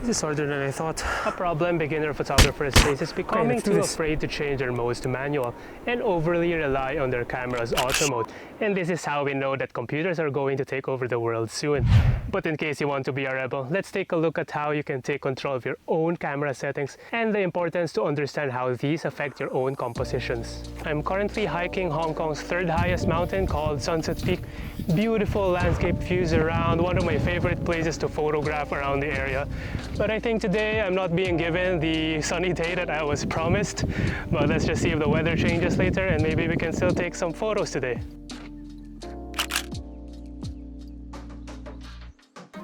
This is harder than I thought. A problem beginner photographers face is becoming too afraid to change their modes to manual and overly rely on their camera's auto mode. And this is how we know that computers are going to take over the world soon. But in case you want to be a rebel, let's take a look at how you can take control of your own camera settings and the importance to understand how these affect your own compositions. I'm currently hiking Hong Kong's third highest mountain called Sunset Peak. Beautiful landscape views around, one of my favorite places to photograph around the area. But I think today I'm not being given the sunny day that I was promised. But let's just see if the weather changes later and maybe we can still take some photos today.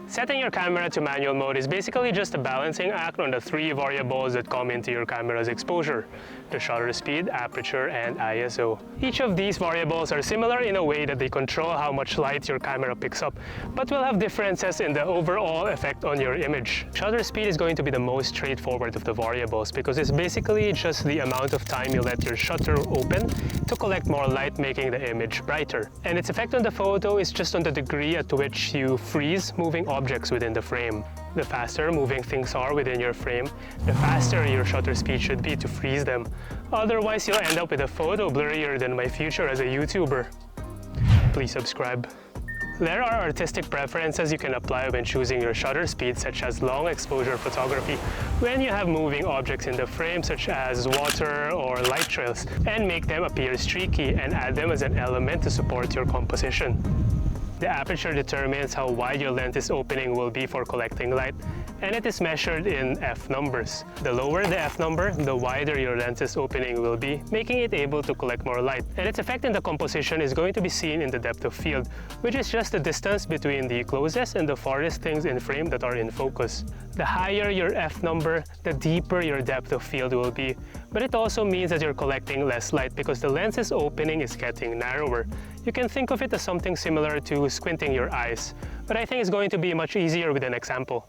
Setting your camera to manual mode is basically just a balancing act on the three variables that come into your camera's exposure: the shutter speed, aperture, and ISO. Each of these variables are similar in a way that they control how much light your camera picks up, but will have differences in the overall effect on your image. Shutter speed is going to be the most straightforward of the variables because it's basically just the amount of time you let your shutter open to collect more light, making the image brighter. And its effect on the photo is just on the degree at which you freeze moving objects within the frame. The faster moving things are within your frame, the faster your shutter speed should be to freeze them. Otherwise, you'll end up with a photo blurrier than my future as a YouTuber. Please subscribe. There are artistic preferences you can apply when choosing your shutter speed, such as long exposure photography when you have moving objects in the frame such as water or light trails, and make them appear streaky and add them as an element to support your composition. The aperture determines how wide your lens's opening will be for collecting light, and it is measured in f numbers. The lower the f number, the wider your lens's opening will be, making it able to collect more light. And its effect in the composition is going to be seen in the depth of field, which is just the distance between the closest and the farthest things in frame that are in focus. The higher your f number, the deeper your depth of field will be, but it also means that you're collecting less light because the lens's opening is getting narrower. You can think of it as something similar to squinting your eyes, but I think it's going to be much easier with an example.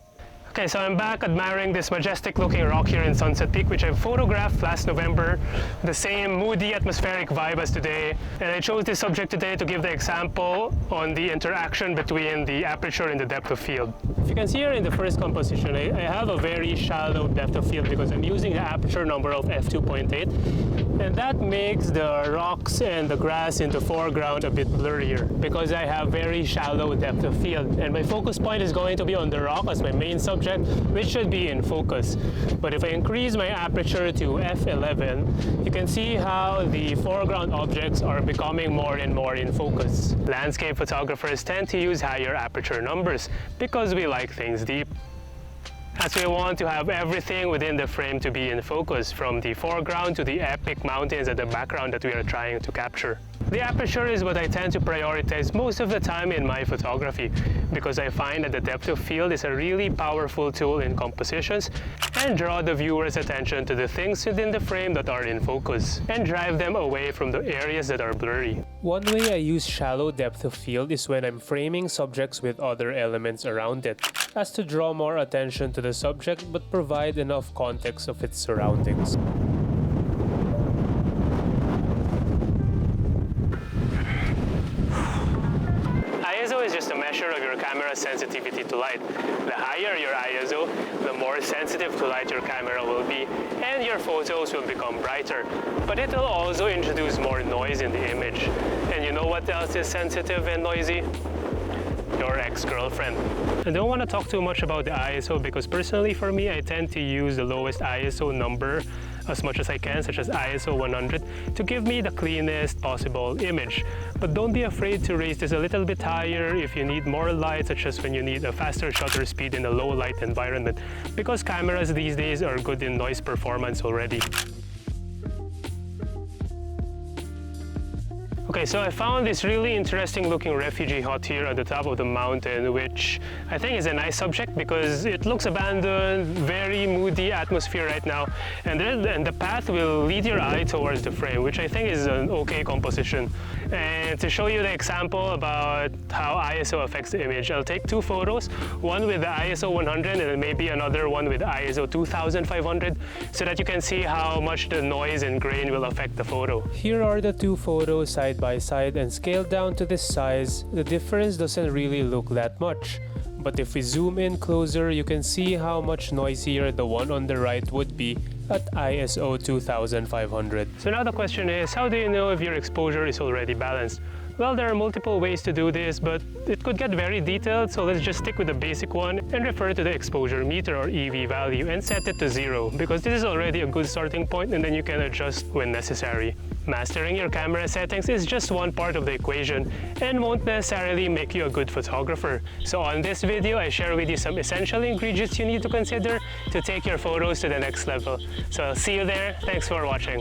Okay, so I'm back admiring this majestic looking rock here in Sunset Peak, which I photographed last November. The same moody atmospheric vibe as today. And I chose this subject today to give the example on the interaction between the aperture and the depth of field. If you can see here in the first composition, I have a very shallow depth of field because I'm using the aperture number of f2.8. And that makes the rocks and the grass in the foreground a bit blurrier because I have very shallow depth of field. And my focus point is going to be on the rock as my main subject, which should be in focus. But if I increase my aperture to f11, you can see how the foreground objects are becoming more and more in focus. Landscape photographers tend to use higher aperture numbers because we like things deep, as we want to have everything within the frame to be in focus, from the foreground to the epic mountains at the background that we are trying to capture. The aperture is what I tend to prioritize most of the time in my photography because I find that the depth of field is a really powerful tool in compositions and draw the viewer's attention to the things within the frame that are in focus and drive them away from the areas that are blurry. One way I use shallow depth of field is when I'm framing subjects with other elements around it, as to draw more attention to the subject but provide enough context of its surroundings. ISO is just a measure of your camera's sensitivity to light. The higher your ISO, the more sensitive to light your camera will be, and your photos will become brighter. But it will also introduce more noise in the image. And you know what else is sensitive and noisy? Your ex-girlfriend. I don't want to talk too much about the ISO because personally for me, I tend to use the lowest ISO number as much as I can, such as ISO 100, to give me the cleanest possible image. But don't be afraid to raise this a little bit higher if you need more light, such as when you need a faster shutter speed in a low light environment, because cameras these days are good in noise performance already. Okay, so I found this really interesting looking refugee hut here at the top of the mountain, which I think is a nice subject because it looks abandoned, very moody atmosphere right now, and the path will lead your eye towards the frame, which I think is an okay composition. And to show you the example about how ISO affects the image, I'll take two photos, one with the ISO 100 and then maybe another one with ISO 2500, so that you can see how much the noise and grain will affect the photo. Here are the two photos side by side, and scaled down to this size, the difference doesn't really look that much. but if we zoom in closer, you can see how much noisier the one on the right would be at ISO 2500. So now the question is, how do you know if your exposure is already balanced? Well, there are multiple ways to do this, but it could get very detailed, so let's just stick with the basic one and refer to the exposure meter or EV value and set it to 0, because this is already a good starting point and then you can adjust when necessary. Mastering your camera settings is just one part of the equation and won't necessarily make you a good photographer. So on this video, I share with you some essential ingredients you need to consider to take your photos to the next level. So I'll see you there. Thanks for watching.